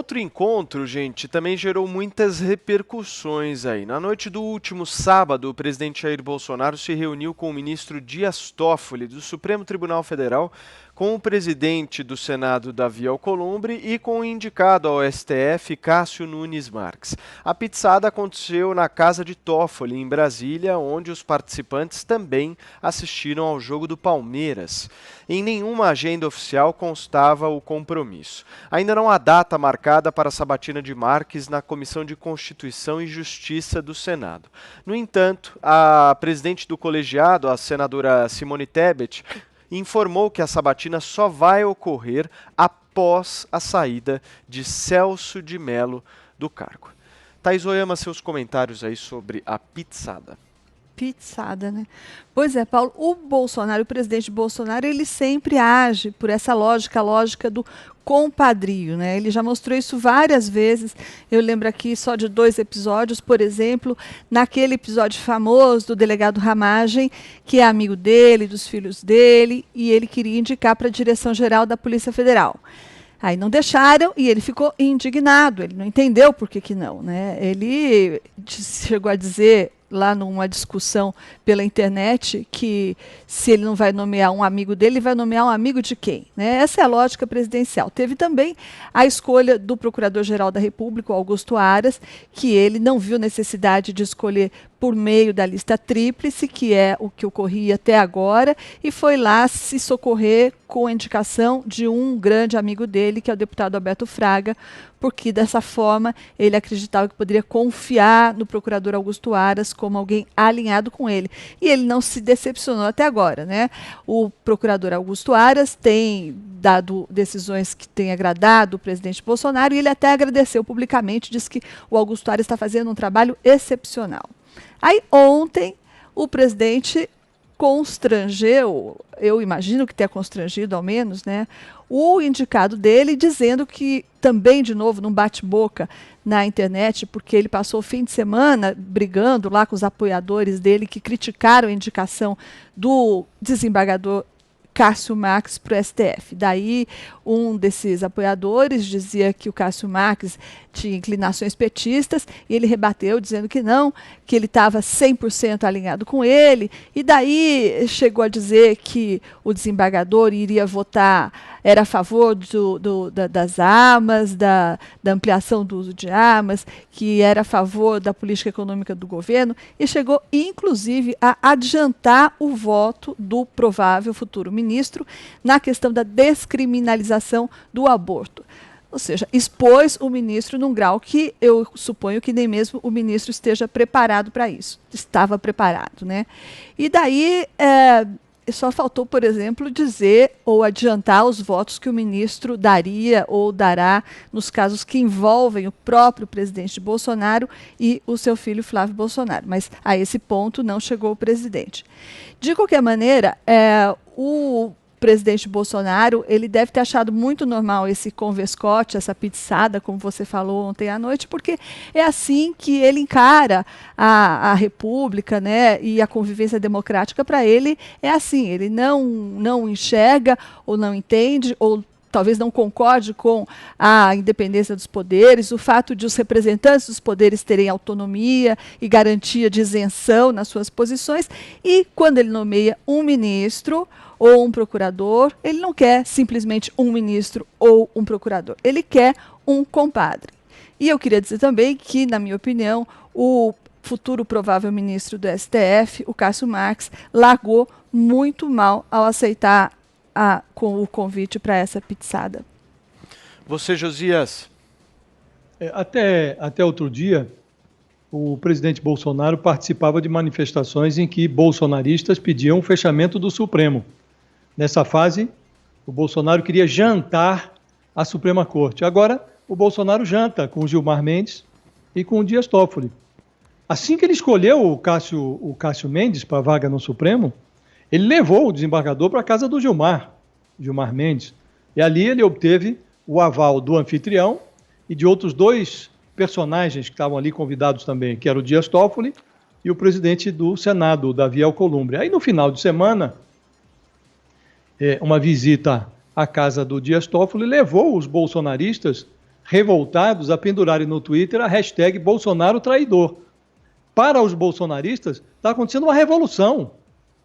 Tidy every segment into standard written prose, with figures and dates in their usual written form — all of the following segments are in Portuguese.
outro encontro, gente, também gerou muitas repercussões aí. Na noite do último sábado, o presidente Jair Bolsonaro se reuniu com o ministro Dias Toffoli, do Supremo Tribunal Federal, com o presidente do Senado, Davi Alcolumbre, e com o indicado ao STF, Cássio Nunes Marques. A pizzada aconteceu na casa de Toffoli, em Brasília, onde os participantes também assistiram ao jogo do Palmeiras. Em nenhuma agenda oficial constava o compromisso. Ainda não há data marcada para a sabatina de Marques na Comissão de Constituição e Justiça do Senado. No entanto, a presidente do colegiado, a senadora Simone Tebet, informou que a sabatina só vai ocorrer após a saída de Celso de Mello do cargo. Thaís Oyama, seus comentários aí sobre a pizzada. Pizzada, né? Pois é, Paulo, o Bolsonaro, o presidente Bolsonaro, ele sempre age por essa lógica, a lógica do compadrio, né? Ele já mostrou isso várias vezes. Eu lembro aqui só de 2 episódios, por exemplo, naquele episódio famoso do delegado Ramagem, que é amigo dele, dos filhos dele, e ele queria indicar para a Direção-Geral da Polícia Federal. Aí não deixaram e ele ficou indignado, ele não entendeu por que não, né? Ele chegou a dizer lá numa discussão pela internet que se ele não vai nomear um amigo dele, ele vai nomear um amigo de quem? Né? Essa é a lógica presidencial. Teve também a escolha do Procurador-Geral da República, Augusto Aras, que ele não viu necessidade de escolher por meio da lista tríplice, que é o que ocorria até agora, e foi lá se socorrer com a indicação de um grande amigo dele, que é o deputado Alberto Fraga, porque dessa forma ele acreditava que poderia confiar no procurador Augusto Aras como alguém alinhado com ele. E ele não se decepcionou até agora, né? O procurador Augusto Aras tem dado decisões que têm agradado o presidente Bolsonaro, e ele até agradeceu publicamente, disse que o Augusto Aras está fazendo um trabalho excepcional. Aí ontem o presidente constrangeu, eu imagino que tenha constrangido ao menos, né, o indicado dele, dizendo que também, de novo, num bate-boca na internet, porque ele passou o fim de semana brigando lá com os apoiadores dele que criticaram a indicação do desembargador Cássio Marques para o STF. Daí, um desses apoiadores dizia que o Cássio Marques tinha inclinações petistas, e ele rebateu dizendo que não, que ele estava 100% alinhado com ele, e daí chegou a dizer que o desembargador iria votar, era a favor das armas, da ampliação do uso de armas, que era a favor da política econômica do governo, e chegou inclusive a adiantar o voto do provável futuro ministro na questão da descriminalização do aborto. Ou seja, expôs o ministro num grau que eu suponho que nem mesmo o ministro esteja preparado para isso. Estava preparado, né? E daí só faltou, por exemplo, dizer ou adiantar os votos que o ministro daria ou dará nos casos que envolvem o próprio presidente Bolsonaro e o seu filho Flávio Bolsonaro. Mas a esse ponto não chegou o presidente. De qualquer maneira, o presidente Bolsonaro, ele deve ter achado muito normal esse converscote, essa pizzada, como você falou ontem à noite, porque é assim que ele encara a República, né, e a convivência democrática. Para ele é assim, ele não enxerga ou não entende ou talvez não concorde com a independência dos poderes, o fato de os representantes dos poderes terem autonomia e garantia de isenção nas suas posições, e quando ele nomeia um ministro ou um procurador, ele não quer simplesmente um ministro ou um procurador, ele quer um compadre. E eu queria dizer também que, na minha opinião, o futuro provável ministro do STF, o Cássio Marques, largou muito mal ao aceitar com o convite para essa pizzada. Você, Josias? Até outro dia, o presidente Bolsonaro participava de manifestações em que bolsonaristas pediam o fechamento do Supremo. Nessa fase, o Bolsonaro queria jantar a Suprema Corte. Agora, o Bolsonaro janta com o Gilmar Mendes e com o Dias Toffoli. Assim que ele escolheu o Cássio Mendes para a vaga no Supremo, ele levou o desembargador para a casa do Gilmar Mendes, e ali ele obteve o aval do anfitrião e de outros 2 personagens que estavam ali convidados também, que era o Dias Toffoli e o presidente do Senado, Davi Alcolumbre. Aí, no final de semana, uma visita à casa do Dias Toffoli levou os bolsonaristas revoltados a pendurarem no Twitter a hashtag Bolsonaro traidor. Para os bolsonaristas, está acontecendo uma revolução,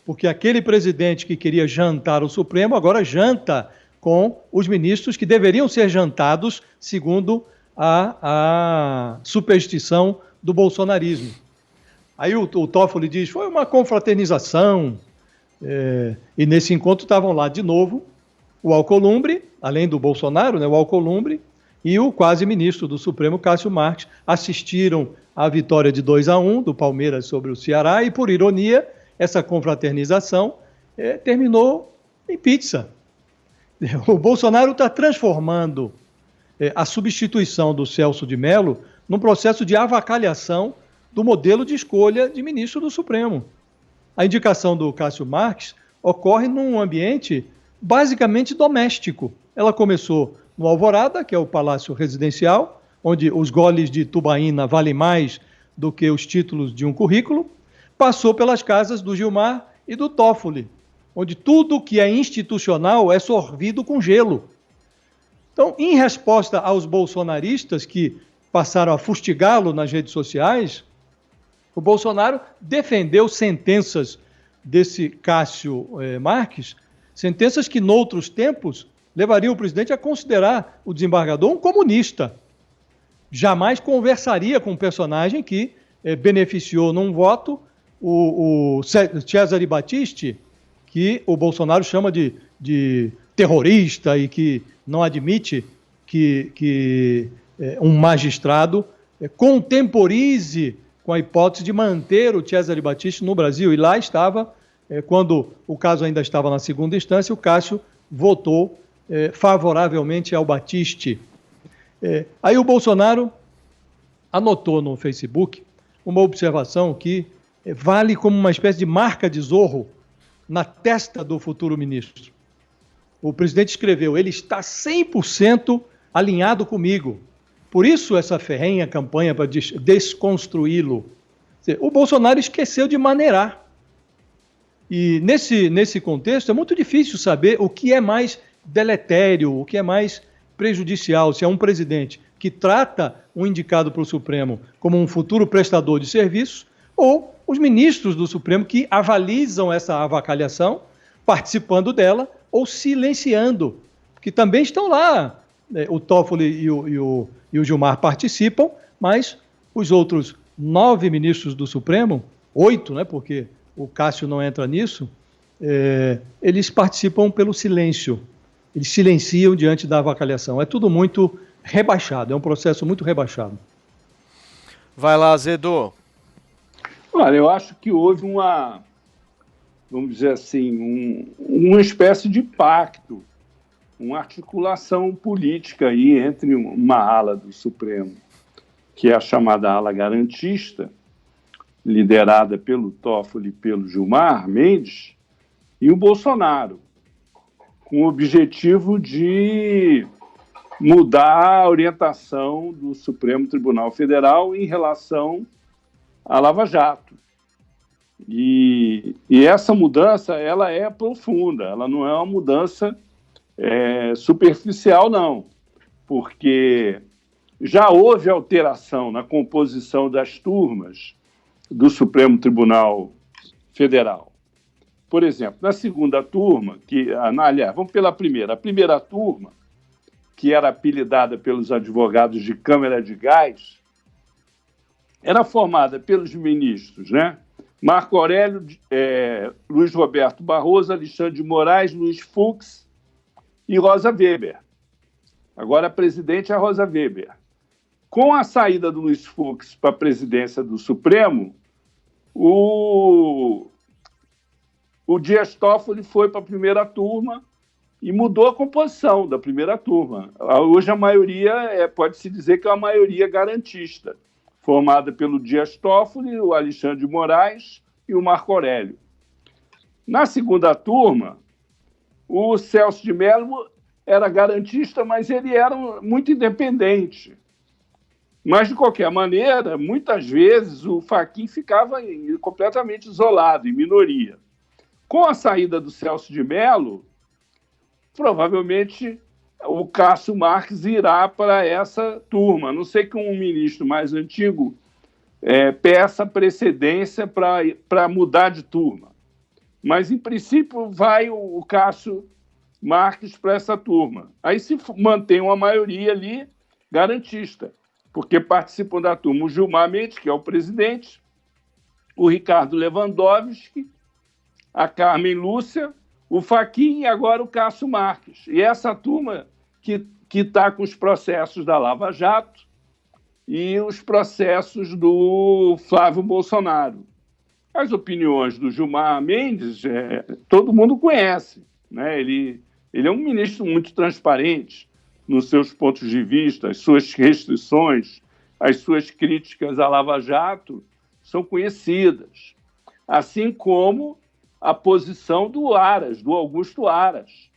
porque aquele presidente que queria jantar o Supremo agora janta com os ministros que deveriam ser jantados segundo a superstição do bolsonarismo. Aí o Toffoli diz, foi uma confraternização, e nesse encontro estavam lá de novo o Alcolumbre, além do Bolsonaro, né, o Alcolumbre, e o quase ministro do Supremo, Cássio Marques, assistiram à vitória de 2-1 do Palmeiras sobre o Ceará, e por ironia, essa confraternização terminou em pizza. O Bolsonaro está transformando a substituição do Celso de Mello num processo de avacalhação do modelo de escolha de ministro do Supremo. A indicação do Cássio Marques ocorre num ambiente basicamente doméstico. Ela começou no Alvorada, que é o palácio residencial, onde os goles de tubaína valem mais do que os títulos de um currículo, passou pelas casas do Gilmar e do Toffoli, onde tudo que é institucional é sorvido com gelo. Então, em resposta aos bolsonaristas que passaram a fustigá-lo nas redes sociais, o Bolsonaro defendeu sentenças desse Cássio Marques, sentenças que, noutros tempos, levariam o presidente a considerar o desembargador um comunista. Jamais conversaria com um personagem que beneficiou num voto o Cesare Battisti, que o Bolsonaro chama de terrorista e que não admite que um magistrado contemporize com a hipótese de manter o Cesare Battisti no Brasil. E lá estava, quando o caso ainda estava na segunda instância, o Cássio votou favoravelmente ao Battisti. Aí o Bolsonaro anotou no Facebook uma observação que vale como uma espécie de marca de Zorro na testa do futuro ministro. O presidente escreveu, ele está 100% alinhado comigo. Por isso essa ferrenha campanha para desconstruí-lo. O Bolsonaro esqueceu de maneirar. E nesse contexto é muito difícil saber o que é mais deletério, o que é mais prejudicial, se é um presidente que trata um indicado para o Supremo como um futuro prestador de serviços ou os ministros do Supremo que avalizam essa avacalhação, participando dela ou silenciando, que também estão lá. O Toffoli e o Gilmar participam, mas os outros 9 ministros do Supremo, 8, né, porque o Cássio não entra nisso, eles participam pelo silêncio. Eles silenciam diante da avacalhação. É tudo muito rebaixado, é um processo muito rebaixado. Vai lá, Azedo. Olha, eu acho que houve vamos dizer assim, uma espécie de pacto, uma articulação política aí entre uma ala do Supremo, que é a chamada ala garantista, liderada pelo Toffoli e pelo Gilmar Mendes, e o Bolsonaro, com o objetivo de mudar a orientação do Supremo Tribunal Federal em relação à Lava Jato. E essa mudança, ela é profunda, ela não é uma mudança superficial, não, porque já houve alteração na composição das turmas do Supremo Tribunal Federal. Por exemplo, na segunda turma, aliás, vamos pela primeira. A primeira turma, que era apelidada pelos advogados de Câmara de Gás, era formada pelos ministros, né? Marco Aurélio, Luiz Roberto Barroso, Alexandre de Moraes, Luiz Fux e Rosa Weber. Agora a presidente é a Rosa Weber. Com a saída do Luiz Fux para a presidência do Supremo, o Dias Toffoli foi para a primeira turma e mudou a composição da primeira turma. Hoje a maioria, pode-se dizer que é uma maioria garantista, formada pelo Dias Toffoli, o Alexandre de Moraes e o Marco Aurélio. Na segunda turma, o Celso de Mello era garantista, mas ele era muito independente. Mas, de qualquer maneira, muitas vezes o Fachin ficava completamente isolado, em minoria. Com a saída do Celso de Mello, provavelmente o Cássio Marques irá para essa turma. A não sei que um ministro mais antigo peça precedência para mudar de turma. Mas, em princípio, vai o Cássio Marques para essa turma. Aí se mantém uma maioria ali garantista, porque participam da turma o Gilmar Mendes, que é o presidente, o Ricardo Lewandowski, a Carmen Lúcia, o Fachin e agora o Cássio Marques. E essa turma que está com os processos da Lava Jato e os processos do Flávio Bolsonaro. As opiniões do Gilmar Mendes, todo mundo conhece, né? Ele é um ministro muito transparente nos seus pontos de vista, as suas restrições, as suas críticas à Lava Jato são conhecidas, assim como a posição do Aras, do Augusto Aras,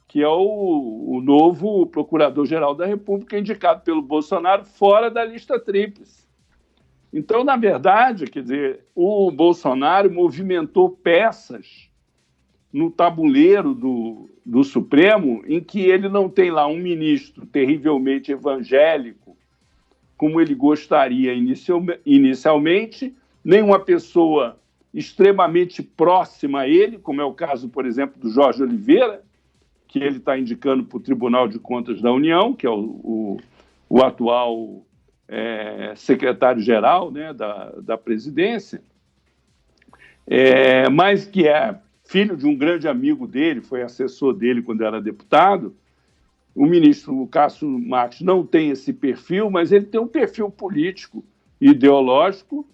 que é o novo procurador-geral da República, indicado pelo Bolsonaro fora da lista tríplice. Então, na verdade, quer dizer, o Bolsonaro movimentou peças no tabuleiro do Supremo em que ele não tem lá um ministro terrivelmente evangélico, como ele gostaria inicialmente, nem uma pessoa extremamente próxima a ele, como é o caso, por exemplo, do Jorge Oliveira, que ele está indicando para o Tribunal de Contas da União, que é o atual secretário-geral, né, da presidência, mas que é filho de um grande amigo dele, foi assessor dele quando era deputado. O ministro Cássio Marques não tem esse perfil, mas ele tem um perfil político, ideológico,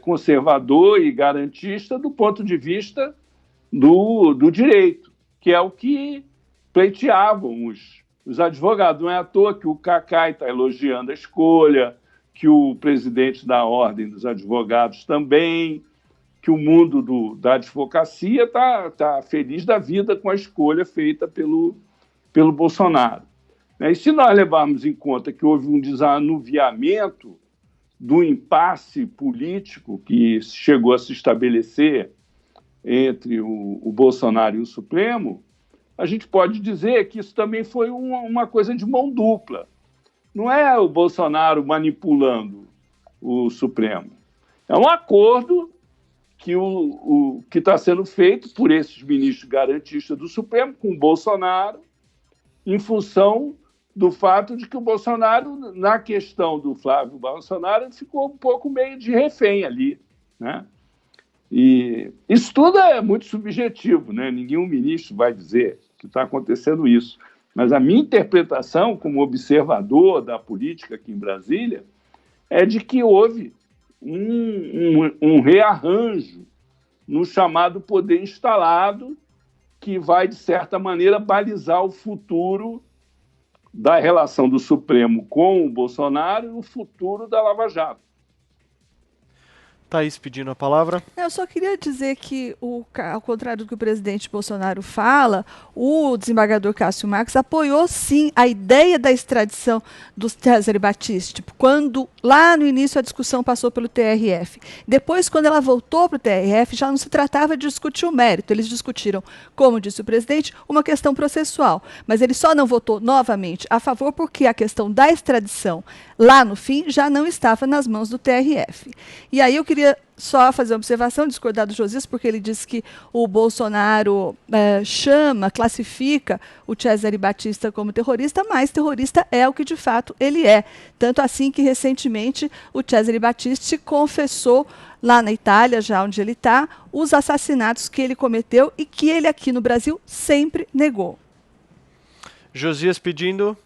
conservador e garantista do ponto de vista do direito, que é o que pleiteavam os advogados. Não é à toa que o Cacai está elogiando a escolha, que o presidente da Ordem dos Advogados também, que o mundo da advocacia está feliz da vida com a escolha feita pelo Bolsonaro. E se nós levarmos em conta que houve um desanuviamento do impasse político que chegou a se estabelecer entre o Bolsonaro e o Supremo, a gente pode dizer que isso também foi uma coisa de mão dupla. Não é o Bolsonaro manipulando o Supremo. É um acordo que está sendo feito por esses ministros garantistas do Supremo com o Bolsonaro, em função do fato de que o Bolsonaro, na questão do Flávio Bolsonaro, ficou um pouco meio de refém ali, né? E isso tudo é muito subjetivo, né? Nenhum ministro vai dizer que está acontecendo isso. Mas a minha interpretação, como observador da política aqui em Brasília, é de que houve um rearranjo no chamado poder instalado, que vai, de certa maneira, balizar o futuro da relação do Supremo com o Bolsonaro e o futuro da Lava Jato. Thaís pedindo a palavra. Eu só queria dizer que, ao contrário do que o presidente Bolsonaro fala, o desembargador Cássio Marques apoiou, sim, a ideia da extradição do Cesare Battisti, quando, lá no início, a discussão passou pelo TRF. Depois, quando ela voltou para o TRF, já não se tratava de discutir o mérito. Eles discutiram, como disse o presidente, uma questão processual. Mas ele só não votou novamente a favor porque a questão da extradição, lá no fim, já não estava nas mãos do TRF. E aí eu queria só fazer uma observação, discordar do Josias, porque ele disse que o Bolsonaro classifica o Cesare Battisti como terrorista, mas terrorista é o que de fato ele é. Tanto assim que recentemente o Cesare Battisti confessou lá na Itália, já onde ele está, os assassinatos que ele cometeu e que ele aqui no Brasil sempre negou. Josias pedindo...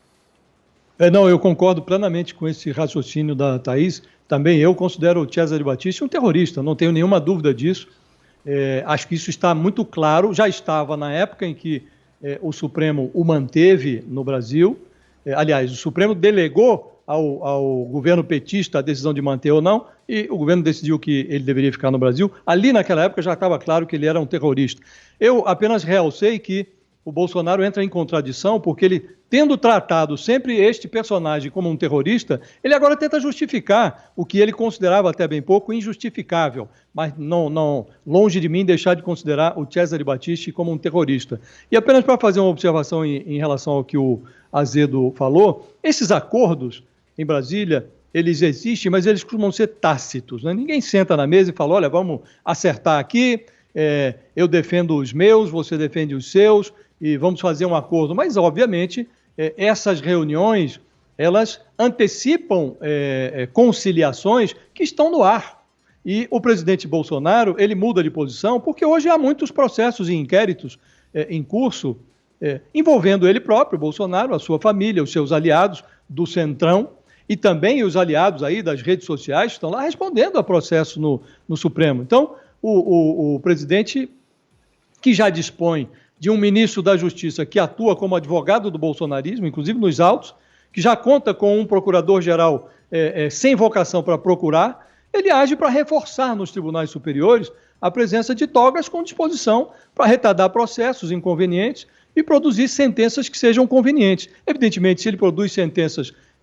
Não, eu concordo plenamente com esse raciocínio da Thaís. Também eu considero o Cesare Battisti um terrorista, não tenho nenhuma dúvida disso. Acho que isso está muito claro, já estava na época em que o Supremo o manteve no Brasil. Aliás, o Supremo delegou ao governo petista a decisão de manter ou não, e o governo decidiu que ele deveria ficar no Brasil. Ali, naquela época, já estava claro que ele era um terrorista. Eu apenas realcei que o Bolsonaro entra em contradição, porque ele, tendo tratado sempre este personagem como um terrorista, ele agora tenta justificar o que ele considerava até bem pouco injustificável, mas não longe de mim deixar de considerar o Cesare Battisti como um terrorista. E apenas para fazer uma observação em relação ao que o Azedo falou, esses acordos em Brasília, eles existem, mas eles costumam ser tácitos, né? Ninguém senta na mesa e fala, olha, vamos acertar aqui, eu defendo os meus, você defende os seus, e vamos fazer um acordo. Mas, obviamente, essas reuniões, elas antecipam conciliações que estão no ar. E o presidente Bolsonaro, ele muda de posição porque hoje há muitos processos e inquéritos em curso envolvendo ele próprio, Bolsonaro, a sua família, os seus aliados do Centrão, e também os aliados aí das redes sociais estão lá respondendo a processo no Supremo. Então, o presidente, que já dispõe de um ministro da Justiça que atua como advogado do bolsonarismo, inclusive nos autos, que já conta com um procurador-geral sem vocação para procurar, ele age para reforçar nos tribunais superiores a presença de togas com disposição para retardar processos inconvenientes e produzir sentenças que sejam convenientes. Evidentemente, se ele produz sentenças